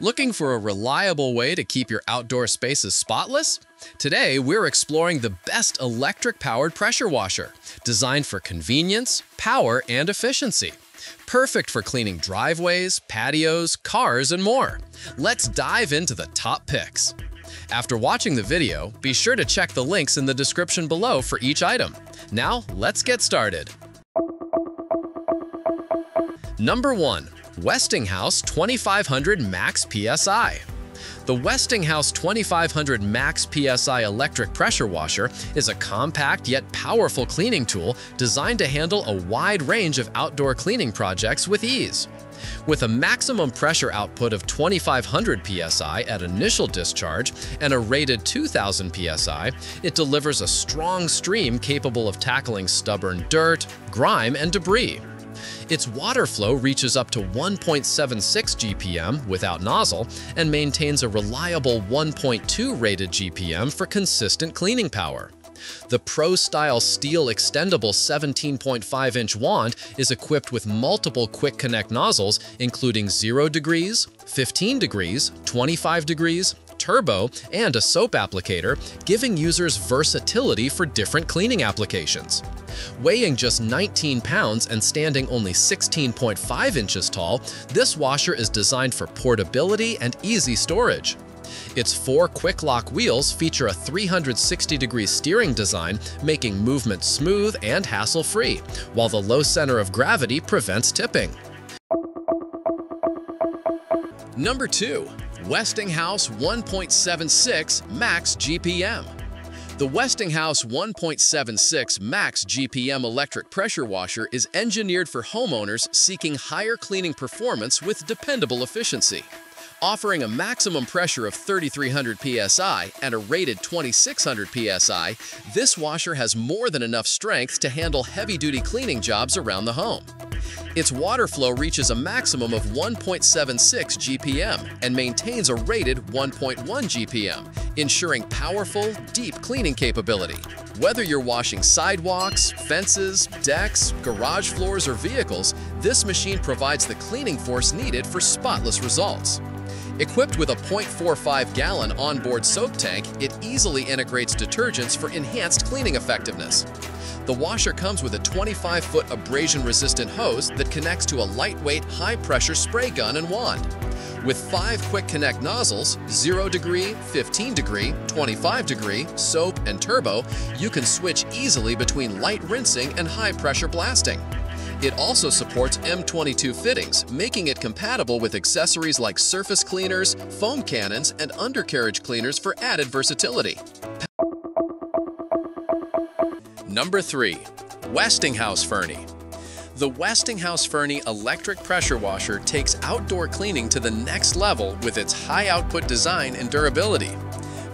Looking for a reliable way to keep your outdoor spaces spotless? Today, we're exploring the best electric-powered pressure washer, designed for convenience, power, and efficiency. Perfect for cleaning driveways, patios, cars, and more. Let's dive into the top picks. After watching the video, be sure to check the links in the description below for each item. Now, let's get started. Number 1. Westinghouse 2500 Max PSI. The Westinghouse 2500 Max PSI electric pressure washer is a compact yet powerful cleaning tool designed to handle a wide range of outdoor cleaning projects with ease. With a maximum pressure output of 2500 psi at initial discharge and a rated 2000 psi, it delivers a strong stream capable of tackling stubborn dirt, grime, and debris. Its water flow reaches up to 1.76 GPM without nozzle and maintains a reliable 1.2 rated GPM for consistent cleaning power. The Pro-style steel extendable 17.5-inch wand is equipped with multiple quick connect nozzles including 0 degrees, 15 degrees, 25 degrees, turbo, and a soap applicator, giving users versatility for different cleaning applications. Weighing just 19 pounds and standing only 16.5 inches tall, this washer is designed for portability and easy storage. Its 4 quick-lock wheels feature a 360-degree steering design, making movement smooth and hassle-free, while the low center of gravity prevents tipping. Number 2. Westinghouse 1.76 Max GPM. The Westinghouse 1.76 Max GPM electric pressure washer is engineered for homeowners seeking higher cleaning performance with dependable efficiency. Offering a maximum pressure of 3,300 psi and a rated 2,600 psi, this washer has more than enough strength to handle heavy-duty cleaning jobs around the home. Its water flow reaches a maximum of 1.76 GPM and maintains a rated 1.1 GPM, ensuring powerful, deep cleaning capability. Whether you're washing sidewalks, fences, decks, garage floors, or vehicles, this machine provides the cleaning force needed for spotless results. Equipped with a 0.45-gallon onboard soap tank, it easily integrates detergents for enhanced cleaning effectiveness. The washer comes with a 25-foot abrasion-resistant hose that connects to a lightweight, high-pressure spray gun and wand. With 5 quick connect nozzles, 0 degree, 15 degree, 25 degree, soap, and turbo, you can switch easily between light rinsing and high-pressure blasting. It also supports M22 fittings, making it compatible with accessories like surface cleaners, foam cannons, and undercarriage cleaners for added versatility. Number 3. Westinghouse Furni. The Westinghouse Furni electric pressure washer takes outdoor cleaning to the next level with its high-output design and durability.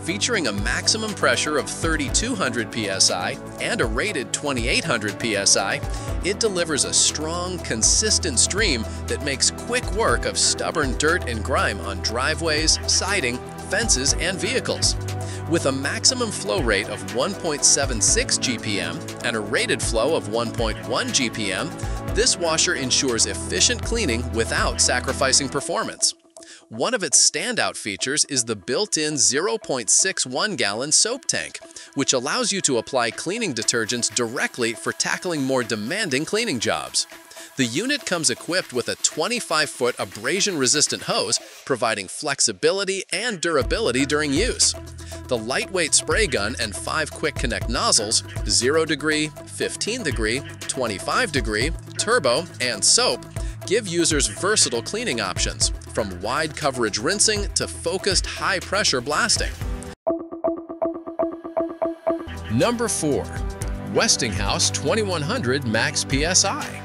Featuring a maximum pressure of 3,200 psi and a rated 2,800 psi, it delivers a strong, consistent stream that makes quick work of stubborn dirt and grime on driveways, siding, fences, and vehicles. With a maximum flow rate of 1.76 GPM and a rated flow of 1.1 GPM, this washer ensures efficient cleaning without sacrificing performance. One of its standout features is the built-in 0.61-gallon soap tank, which allows you to apply cleaning detergents directly for tackling more demanding cleaning jobs. The unit comes equipped with a 25-foot abrasion-resistant hose, providing flexibility and durability during use. The lightweight spray gun and 5 quick connect nozzles, 0 degree, 15 degree, 25 degree, turbo, and soap, give users versatile cleaning options, from wide coverage rinsing to focused high-pressure blasting. Number 4. Westinghouse 2100 Max PSI.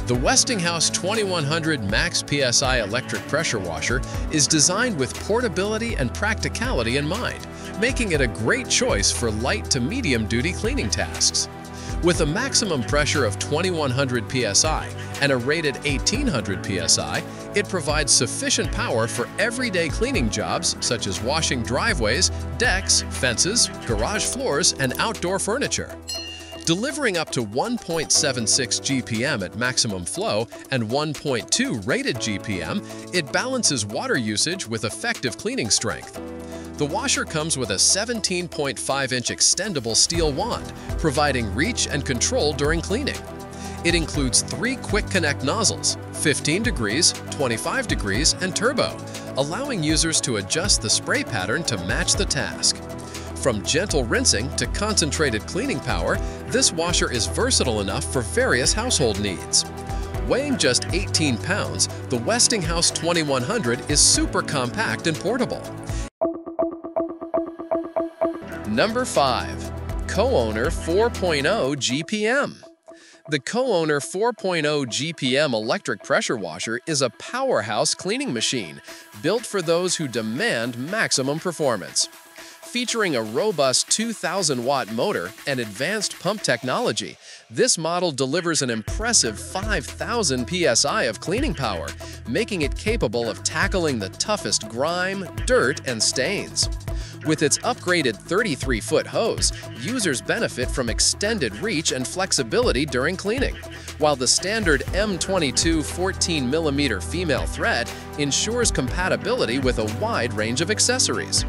The Westinghouse 2100 Max PSI electric pressure washer is designed with portability and practicality in mind, making it a great choice for light to medium-duty cleaning tasks. With a maximum pressure of 2100 psi and a rated 1800 psi, it provides sufficient power for everyday cleaning jobs such as washing driveways, decks, fences, garage floors, and outdoor furniture. Delivering up to 1.76 GPM at maximum flow and 1.2 rated GPM, it balances water usage with effective cleaning strength. The washer comes with a 17.5-inch extendable steel wand, providing reach and control during cleaning. It includes 3 quick connect nozzles, 15 degrees, 25 degrees, and turbo, allowing users to adjust the spray pattern to match the task. From gentle rinsing to concentrated cleaning power, this washer is versatile enough for various household needs. Weighing just 18 pounds, the Westinghouse 2100 is super compact and portable. Number 5. Commowner 4.0 GPM. The Commowner 4.0 GPM electric pressure washer is a powerhouse cleaning machine built for those who demand maximum performance. Featuring a robust 2,000-watt motor and advanced pump technology, this model delivers an impressive 5,000 PSI of cleaning power, making it capable of tackling the toughest grime, dirt, and stains. With its upgraded 33-foot hose, users benefit from extended reach and flexibility during cleaning, while the standard M22 14mm female thread ensures compatibility with a wide range of accessories.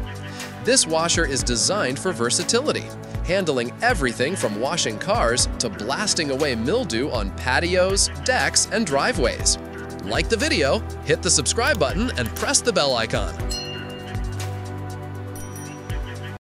This washer is designed for versatility, handling everything from washing cars to blasting away mildew on patios, decks, and driveways. Like the video, hit the subscribe button, and press the bell icon.